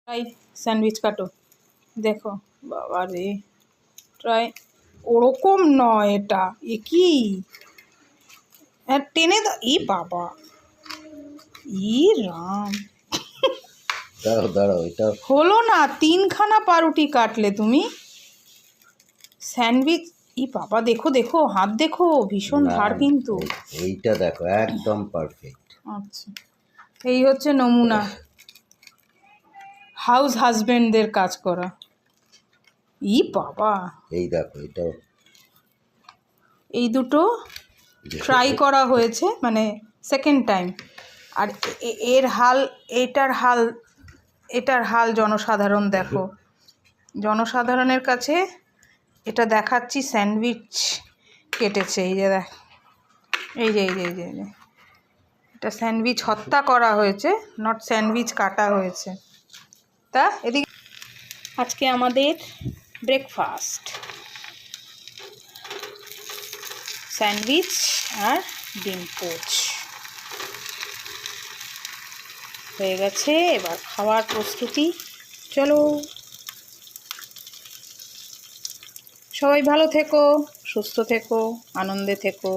Try sandwich কাটো দেখো বাবা রে ট্রাই ওরকম নয় এটা এ কি টেনে দাও ই বাবা ই রাম দাঁড়াও দাঁড়াও এটা হলো না তিনখানা পাউরুটি কাটলে তুমি স্যান্ডউইচ ই বাবা দেখো দেখো হাত দেখো ভীষণ ধার কিন্তু এইটা দেখো একদম পারফেক্ট। আচ্ছা এই হচ্ছে নমুনা হাউস হাজবেন্ডদের কাজ করা ই বাবা এই দেখো এটা এই দুটো ট্রাই করা হয়েছে মানে সেকেন্ড টাইম আর এটার হাল জনসাধারণ দেখো জনসাধারণের কাছে এটা দেখাচ্ছি স্যান্ডউইচ কেটেছে এই যে দেখ এই যে এটা স্যান্ডউইচ হত্যা করা হয়েছে নট স্যান্ডউইচ কাটা হয়েছে তা এদিকে আজকে আমাদের ব্রেকফাস্ট স্যান্ডউইচ আর ডিম পোচ হয়ে গেছে এবার খাওয়ার প্রস্তুতি চলো সবাই ভালো থেকো সুস্থ থেকো আনন্দে থেকো।